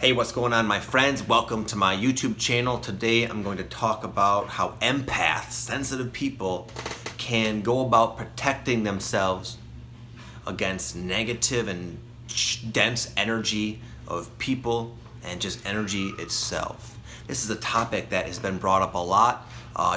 Hey, what's going on, my friends? Welcome to my YouTube channel. Today I'm going to talk about how empaths, sensitive people, can go about protecting themselves against negative and dense energy of people and just energy itself. This is a topic that has been brought up a lot.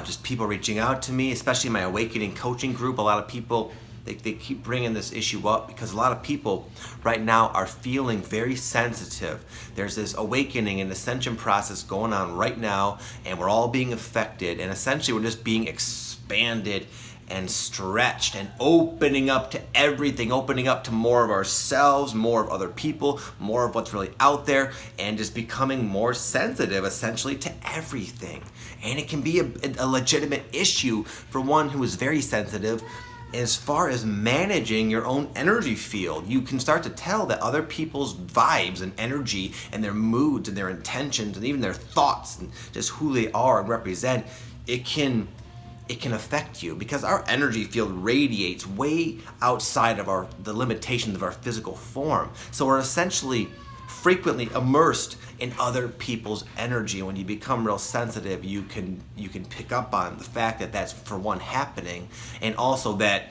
Just people reaching out to me, especially my Awakening coaching group. A lot of people they keep bringing this issue up because a lot of people right now are feeling very sensitive. There's this awakening and ascension process going on right now, and we're all being affected, and essentially we're just being expanded and stretched and opening up to everything, opening up to more of ourselves, more of other people, more of what's really out there, and just becoming more sensitive essentially to everything. And it can be a legitimate issue for one who is very sensitive. As far as managing your own energy field, you can start to tell that other people's vibes and energy and their moods and their intentions and even their thoughts and just who they are and represent, it can affect you because our energy field radiates way outside of the limitations of our physical form. So we're essentially frequently immersed in other people's energy. When you become real sensitive, you can pick up on the fact that that's, for one, happening, and also that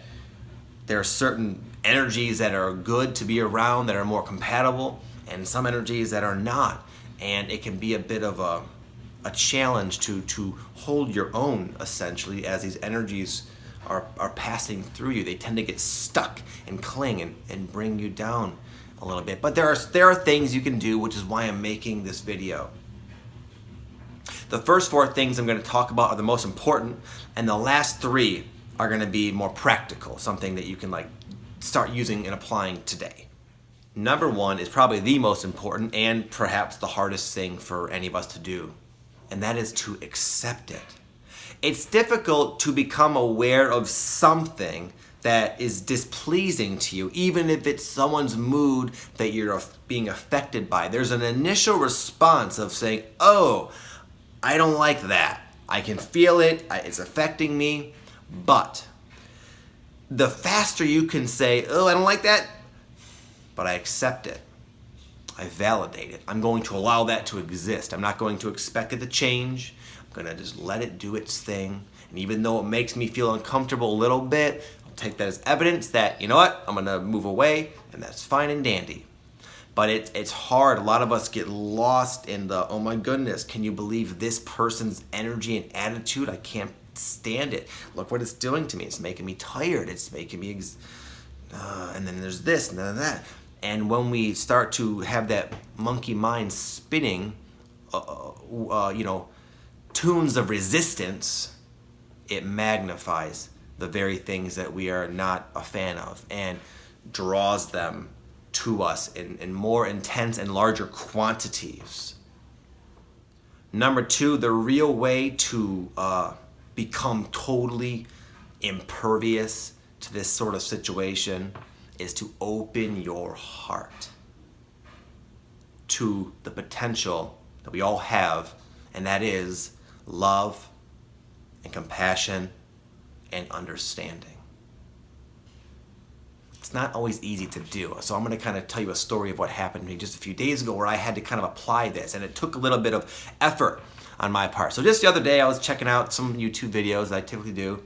there are certain energies that are good to be around that are more compatible, and some energies that are not. And it can be a bit of a challenge to hold your own, essentially, as these energies are passing through you. They tend to get stuck and cling and bring you down a little bit. But there are things you can do, which is why I'm making this video. The first 4 things I'm going to talk about are the most important, and the last 3 are going to be more practical, something that you can start using and applying today. Number 1 is probably the most important and perhaps the hardest thing for any of us to do, and that is to accept it. It's difficult to become aware of something that is displeasing to you, even if it's someone's mood that you're being affected by. There's an initial response of saying, oh, I don't like that. I can feel it, it's affecting me. But the faster you can say, oh, I don't like that, but I accept it. I validate it. I'm going to allow that to exist. I'm not going to expect it to change. I'm going to just let it do its thing. And even though it makes me feel uncomfortable a little bit, take that as evidence that, you know what, I'm gonna move away, and that's fine and dandy. But it's hard. A lot of us get lost in the, oh my goodness, can you believe this person's energy and attitude? I can't stand it. Look what it's doing to me. It's making me tired. It's making me, and then there's this and then that. And when we start to have that monkey mind spinning, tunes of resistance, it magnifies the very things that we are not a fan of and draws them to us in more intense and larger quantities. Number 2, the real way to become totally impervious to this sort of situation is to open your heart to the potential that we all have, and that is love and compassion and understanding. It's not always easy to do. So I'm going to kind of tell you a story of what happened to me just a few days ago where I had to kind of apply this, and it took a little bit of effort on my part. So just the other day I was checking out some YouTube videos that I typically do,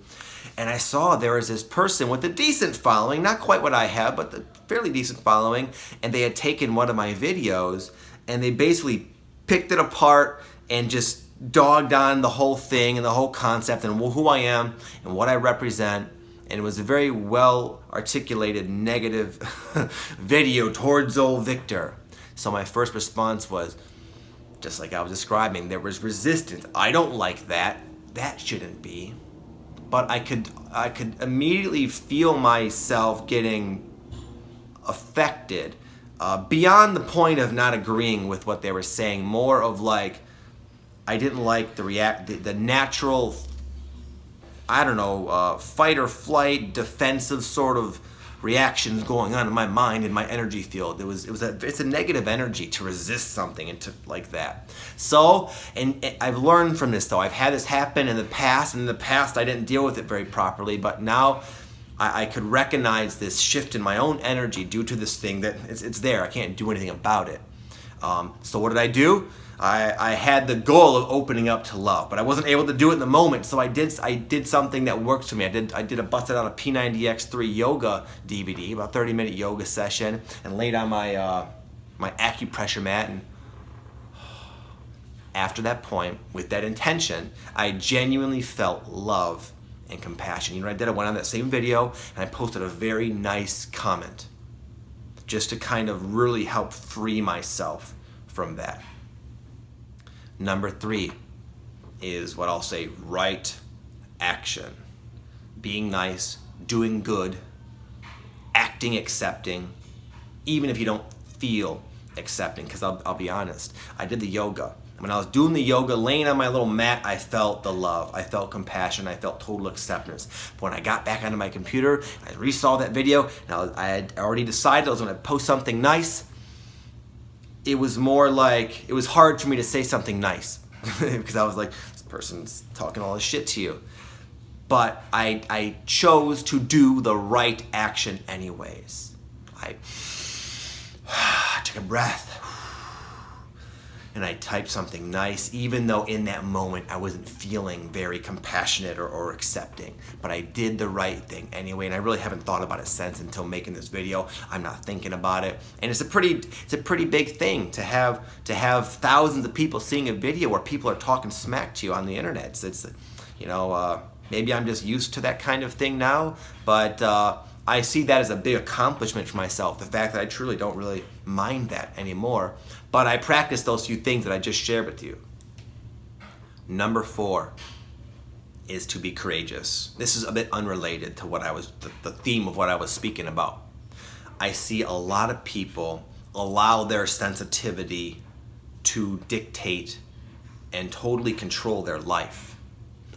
and I saw there was this person with a decent following, not quite what I have, but a fairly decent following, and they had taken one of my videos and they basically picked it apart and just dogged on the whole thing and the whole concept and who I am and what I represent. And it was a very well articulated negative video towards old Victor. So my first response was, just like I was describing, there was resistance. I don't like that. That shouldn't be. But I could immediately feel myself getting affected beyond the point of not agreeing with what they were saying. More of like, I didn't like the natural, fight or flight, defensive sort of reactions going on in my mind and my energy field. It's a negative energy to resist something and to like that. So, and I've learned from this though. I've had this happen in the past, and in the past I didn't deal with it very properly, but now I could recognize this shift in my own energy due to this thing that it's there. I can't do anything about it. So what did I do? I had the goal of opening up to love, but I wasn't able to do it in the moment. So I did something that works for me. I did a busted out a P90X3 yoga DVD, about 30-minute yoga session, and laid on my my acupressure mat. And after that point, with that intention, I genuinely felt love and compassion. You know what I did? I went on that same video and I posted a very nice comment, just to kind of really help free myself from that. Number 3 is what I'll say, right action. Being nice, doing good, acting accepting, even if you don't feel accepting. Because I'll be honest, I did the yoga. When I was doing the yoga, laying on my little mat, I felt the love, I felt compassion, I felt total acceptance. But when I got back onto my computer, I resaw that video, and I had already decided I was going to post something nice. It was more like, it was hard for me to say something nice because I was like, this person's talking all this shit to you. But I chose to do the right action anyways. I took a breath and I typed something nice, even though in that moment I wasn't feeling very compassionate or accepting. But I did the right thing anyway, and I really haven't thought about it since until making this video. I'm not thinking about it, and it's a pretty big thing to have thousands of people seeing a video where people are talking smack to you on the internet. It's maybe I'm just used to that kind of thing now, but I see that as a big accomplishment for myself, the fact that I truly don't really mind that anymore. But I practice those few things that I just shared with you. Number 4 is to be courageous. This is a bit unrelated to the theme of what I was speaking about. I see a lot of people allow their sensitivity to dictate and totally control their life.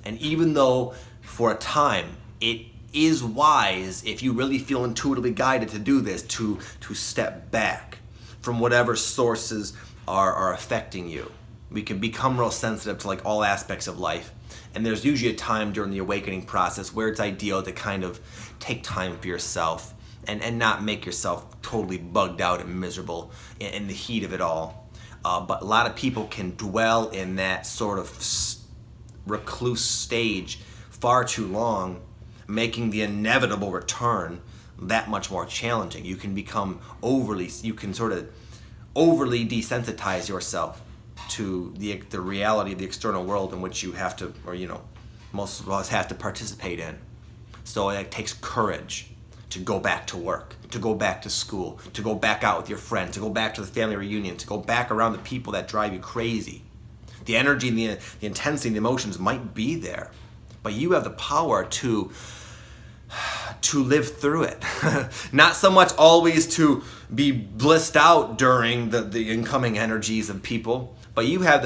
And even though for a time it is wise, if you really feel intuitively guided to do this, to step back from whatever sources are affecting you. We can become real sensitive to like all aspects of life, and there's usually a time during the awakening process where it's ideal to kind of take time for yourself and not make yourself totally bugged out and miserable in the heat of it all. But a lot of people can dwell in that sort of recluse stage far too long, making the inevitable return that much more challenging. You can sort of overly desensitize yourself to the reality of the external world in which you have to, most of us have to participate in. So it takes courage to go back to work, to go back to school, to go back out with your friends, to go back to the family reunion, to go back around the people that drive you crazy. The energy and the intensity and the emotions might be there, but you have the power to live through it. Not so much always to be blissed out during the incoming energies of people, but you have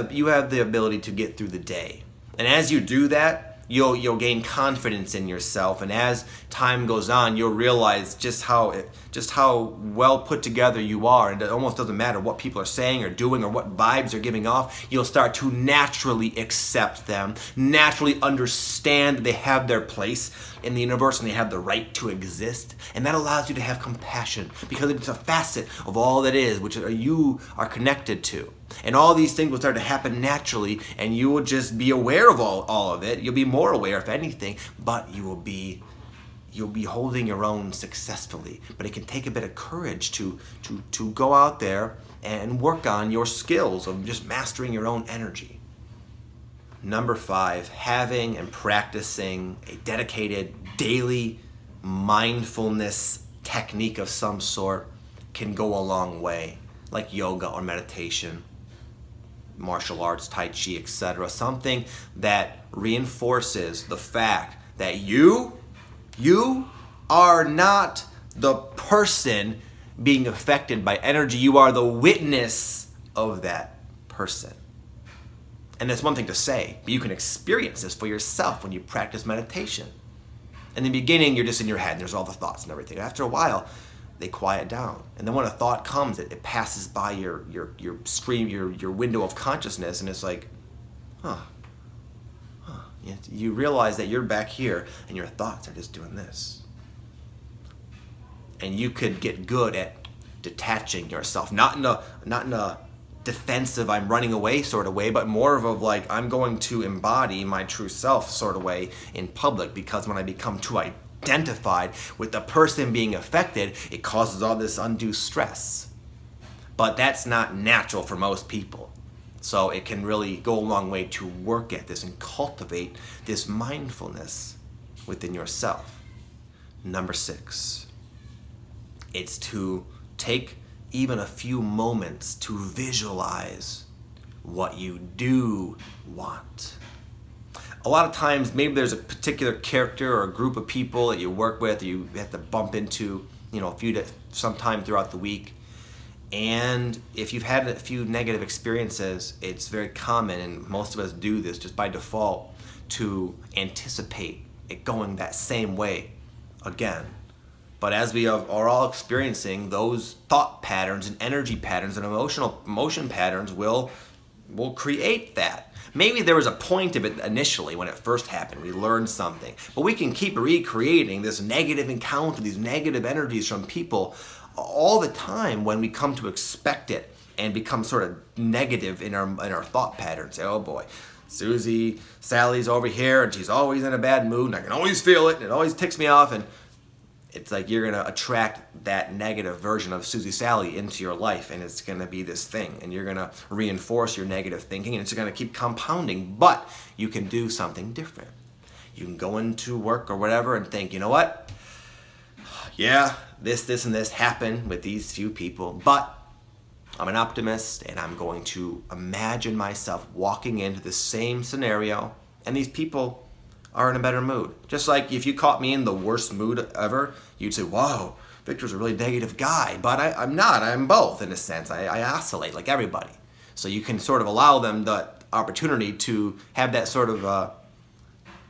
the ability to get through the day. And as you do that, you'll gain confidence in yourself, and as time goes on, you'll realize just how well put together you are, and it almost doesn't matter what people are saying or doing or what vibes they're giving off. You'll start to naturally accept them, naturally understand that they have their place in the universe and they have the right to exist, and that allows you to have compassion because it's a facet of all that is, which you are connected to. And all these things will start to happen naturally, and you will just be aware of all of it. You'll be more aware, if anything, but you'll be holding your own successfully. But it can take a bit of courage to go out there and work on your skills of just mastering your own energy. Number 5, having and practicing a dedicated daily mindfulness technique of some sort can go a long way, like yoga or meditation, martial arts, tai chi, etc. Something that reinforces the fact that you are not the person being affected by energy. You are the witness of that person. And that's one thing to say, but you can experience this for yourself when you practice meditation. In the beginning, you're just in your head, and there's all the thoughts and everything. After a while, they quiet down. And then when a thought comes, it passes by your stream, your window of consciousness, and it's like, you realize that you're back here and your thoughts are just doing this. And you could get good at detaching yourself, not in a defensive, I'm running away sort of way, but more of a like I'm going to embody my true self sort of way in public, because when I become too identified with the person being affected, it causes all this undue stress. But that's not natural for most people. So it can really go a long way to work at this and cultivate this mindfulness within yourself. Number 6, it's to take even a few moments to visualize what you do want. A lot of times, maybe there's a particular character or a group of people that you work with, you have to bump into, sometime throughout the week. And if you've had a few negative experiences, it's very common, and most of us do this just by default, to anticipate it going that same way again. But as we are all experiencing, those thought patterns and energy patterns and emotion patterns will create that. Maybe there was a point of it initially when it first happened. We learned something. But we can keep recreating this negative encounter, these negative energies from people all the time when we come to expect it and become sort of negative in our thought patterns. Say, oh boy, Sally's over here and she's always in a bad mood and I can always feel it and it always ticks me off. And it's like you're going to attract that negative version of Sally into your life, and it's going to be this thing, and you're going to reinforce your negative thinking, and it's going to keep compounding. But you can do something different. You can go into work or whatever and think, you know what? Yeah, this, and this happened with these few people, but I'm an optimist, and I'm going to imagine myself walking into the same scenario, and these people are in a better mood. Just like if you caught me in the worst mood ever, you'd say, whoa, Victor's a really negative guy. But I'm not. I'm both in a sense. I oscillate like everybody. So you can sort of allow them the opportunity to have that sort of,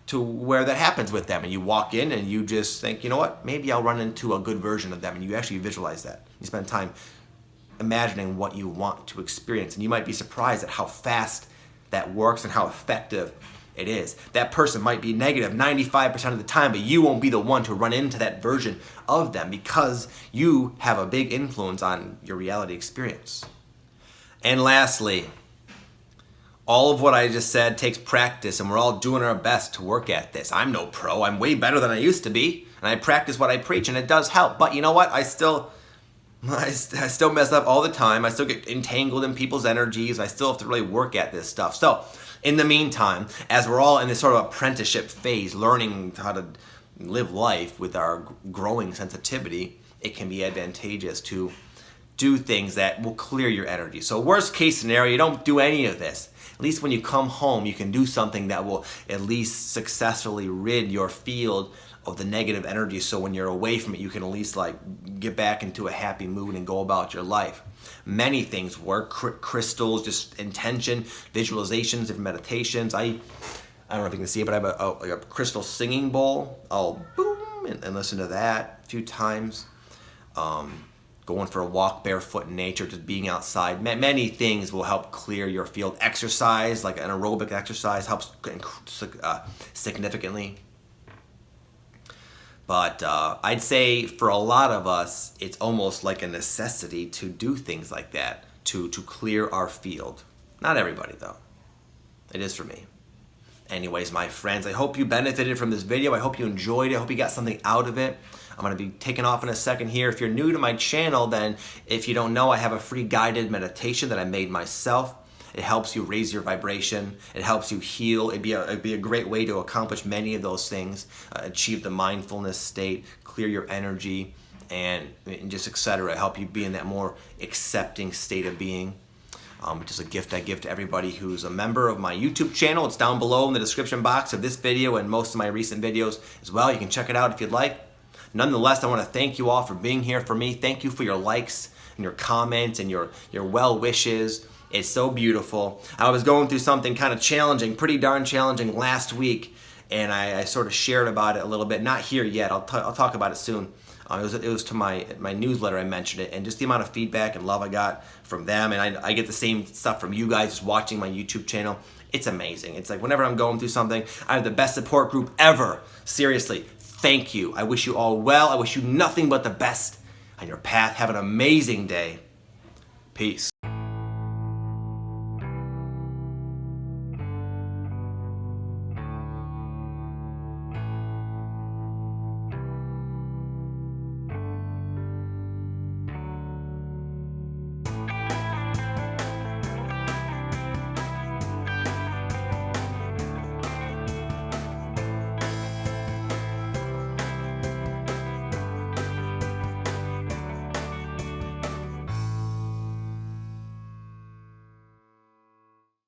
to where that happens with them. And you walk in and you just think, you know what, maybe I'll run into a good version of them. And you actually visualize that. You spend time imagining what you want to experience. And you might be surprised at how fast that works and how effective it is. That person might be negative 95% of the time, but you won't be the one to run into that version of them because you have a big influence on your reality experience. And lastly, all of what I just said takes practice, and we're all doing our best to work at this. I'm no pro. I'm way better than I used to be, and I practice what I preach, and it does help. But you know what? I still mess up all the time. I still get entangled in people's energies. I still have to really work at this stuff. So in the meantime, as we're all in this sort of apprenticeship phase, learning how to live life with our growing sensitivity, it can be advantageous to do things that will clear your energy. So worst case scenario, you don't do any of this. At least when you come home, you can do something that will at least successfully rid your field of the negative energy, so when you're away from it, you can at least get back into a happy mood and go about your life. Many things work. Crystals, just intention, visualizations, different meditations. I don't know if you can see it, but I have a crystal singing bowl. I'll boom and listen to that a few times. Going for a walk barefoot in nature, just being outside. Many things will help clear your field. Exercise, like an aerobic exercise, helps significantly. But I'd say for a lot of us, it's almost like a necessity to do things like that, to clear our field. Not everybody, though. It is for me. Anyways, my friends, I hope you benefited from this video. I hope you enjoyed it. I hope you got something out of it. I'm going to be taking off in a second here. If you're new to my channel, then if you don't know, I have a free guided meditation that I made myself. It helps you raise your vibration. It helps you heal. It'd be a great way to accomplish many of those things. Achieve the mindfulness state, clear your energy, and just etc. Help you be in that more accepting state of being. Which is a gift I give to everybody who's a member of my YouTube channel. It's down below in the description box of this video and most of my recent videos as well. You can check it out if you'd like. Nonetheless, I want to thank you all for being here for me. Thank you for your likes and your comments and your well wishes. It's so beautiful. I was going through something kind of challenging, pretty darn challenging last week, and I sort of shared about it a little bit. Not here yet. I'll talk about it soon. It was to my newsletter. I mentioned it, and just the amount of feedback and love I got from them, and I get the same stuff from you guys just watching my YouTube channel. It's amazing. It's like whenever I'm going through something, I have the best support group ever. Seriously, thank you. I wish you all well. I wish you nothing but the best on your path. Have an amazing day. Peace.